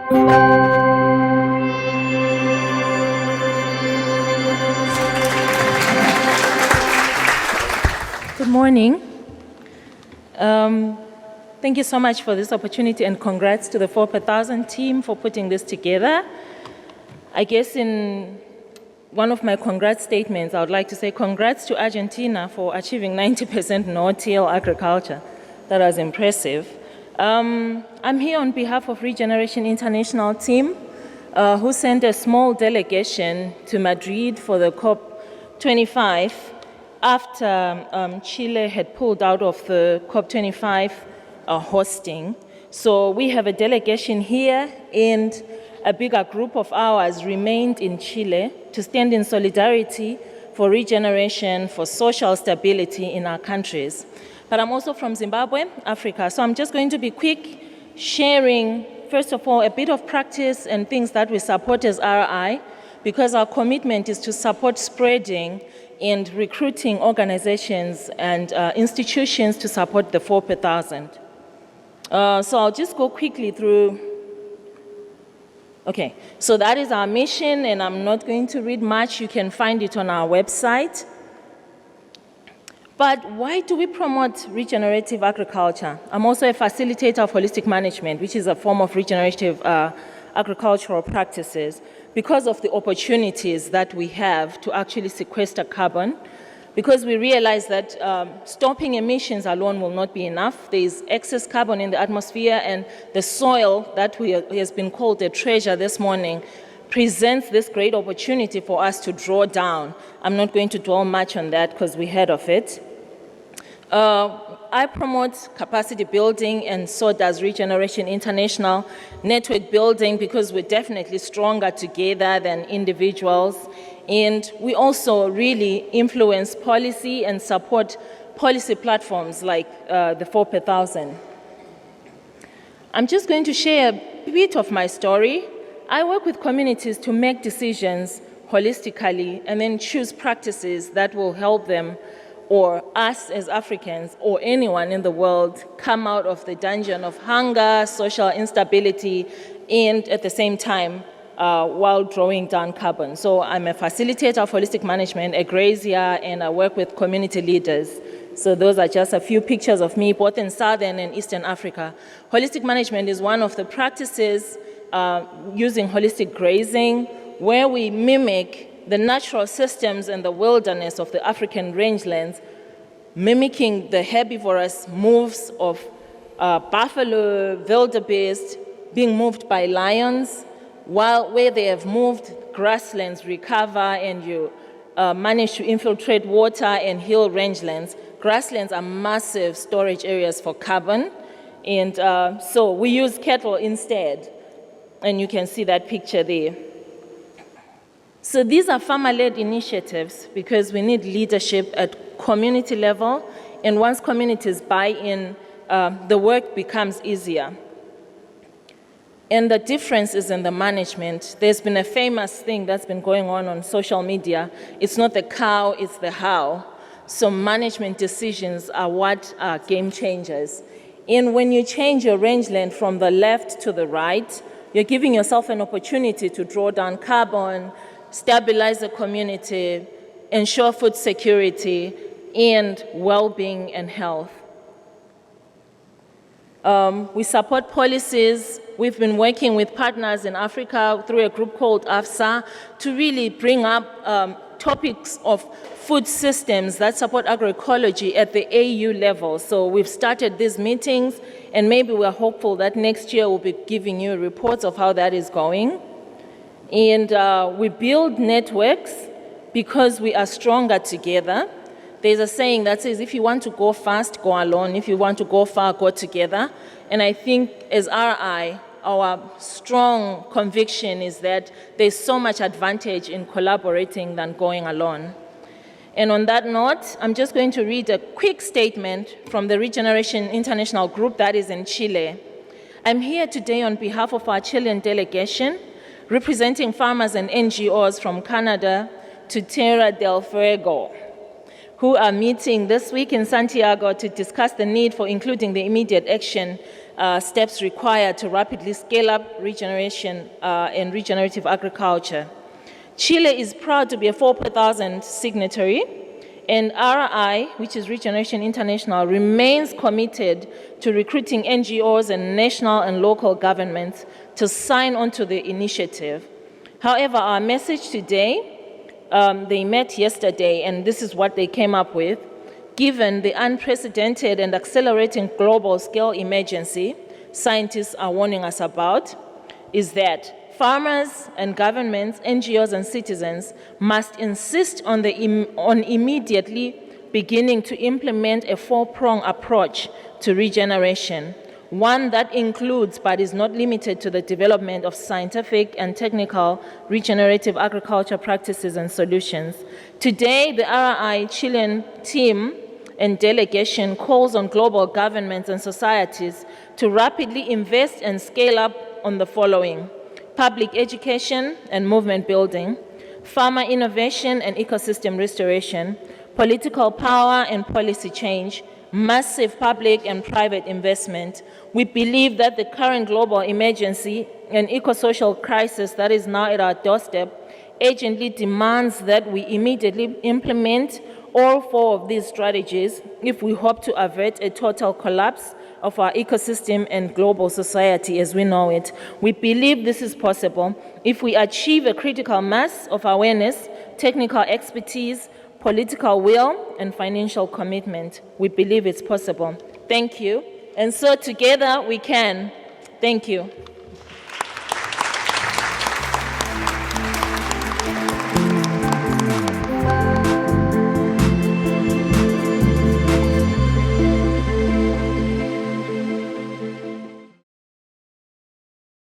Good morning. Thank you so much for this opportunity, and congrats to the 4 per 1,000 team for putting this together. I guess in one of my congrats statements, I would like to say congrats to Argentina for achieving 90% no-till agriculture. That was impressive. I'm here on behalf of Regeneration International team, who sent a small delegation to Madrid for the COP 25 after Chile had pulled out of the COP 25 hosting. So we have a delegation here, and a bigger group of ours remained in Chile to stand in solidarity for regeneration, for social stability in our countries. But I'm also from Zimbabwe, Africa, so I'm just going to be quick, sharing, first of all, a bit of practice and things that we support as RI, because our commitment is to support spreading and recruiting organizations and institutions to support the 4 per 1,000. So I'll just go quickly through. Okay, so that is our mission, and I'm not going to read much. You can find it on our website. But why do we promote regenerative agriculture? I'm also a facilitator of holistic management, which is a form of regenerative agricultural practices, because of the opportunities that we have to actually sequester carbon, because we realize that stopping emissions alone will not be enough. There is excess carbon in the atmosphere, and the soil that has been called a treasure this morning presents this great opportunity for us to draw down. I'm not going to dwell much on that because we heard of it. I promote capacity building, and so does Regeneration International, network building, because we're definitely stronger together than individuals. And we also really influence policy and support policy platforms like the 4 per 1,000. I'm just going to share a bit of my story. I work with communities to make decisions holistically and then choose practices that will help them, or us as Africans, or anyone in the world, come out of the dungeon of hunger, social instability, and at the same time, while drawing down carbon. So I'm a facilitator of holistic management, a grazier, and I work with community leaders. So those are just a few pictures of me, both in Southern and Eastern Africa. Holistic management is one of the practices using holistic grazing, where we mimic the natural systems and the wilderness of the African rangelands, mimicking the herbivorous moves of buffalo, wildebeest, being moved by lions, while where they have moved, grasslands recover, and you manage to infiltrate water and heal rangelands. Grasslands are massive storage areas for carbon, and so we use cattle instead, and you can see that picture there. So these are farmer-led initiatives because we need leadership at community level, and once communities buy in, the work becomes easier. And the difference is in the management. There's been a famous thing that's been going on social media. It's not the cow, it's the how. So management decisions are what are game changers. And when you change your rangeland from the left to the right, you're giving yourself an opportunity to draw down carbon, stabilize the community, ensure food security, and well-being and health. We support policies. We've been working with partners in Africa through a group called AFSA to really bring up topics of food systems that support agroecology at the AU level. So we've started these meetings, and maybe we're hopeful that next year we'll be giving you reports of how that is going. And we build networks because we are stronger together. There's a saying that says, if you want to go fast, go alone. If you want to go far, go together. And I think as RI, our strong conviction is that there's so much advantage in collaborating than going alone. And on that note, I'm just going to read a quick statement from the Regeneration International group that is in Chile. I'm here today on behalf of our Chilean delegation, representing farmers and NGOs from Canada to Tierra del Fuego, who are meeting this week in Santiago to discuss the need for including the immediate action steps required to rapidly scale up regeneration and regenerative agriculture. Chile is proud to be a 4,000 signatory, and RI, which is Regeneration International, remains committed to recruiting NGOs and national and local governments to sign on to the initiative. However, our message today, they met yesterday, and this is what they came up with. Given the unprecedented and accelerating global scale emergency scientists are warning us about, is that farmers and governments, NGOs and citizens must insist on immediately beginning to implement a four-pronged approach to regeneration, one that includes but is not limited to the development of scientific and technical regenerative agriculture practices and solutions. Today, the RI Chilean team and delegation calls on global governments and societies to rapidly invest and scale up on the following: public education and movement building, farmer innovation and ecosystem restoration, political power and policy change, massive public and private investment. We believe that the current global emergency and eco-social crisis that is now at our doorstep urgently demands that we immediately implement all four of these strategies if we hope to avert a total collapse of our ecosystem and global society as we know it. We believe this is possible if we achieve a critical mass of awareness, technical expertise, political will, and financial commitment. We believe it's possible. Thank you. And so together we can. Thank you.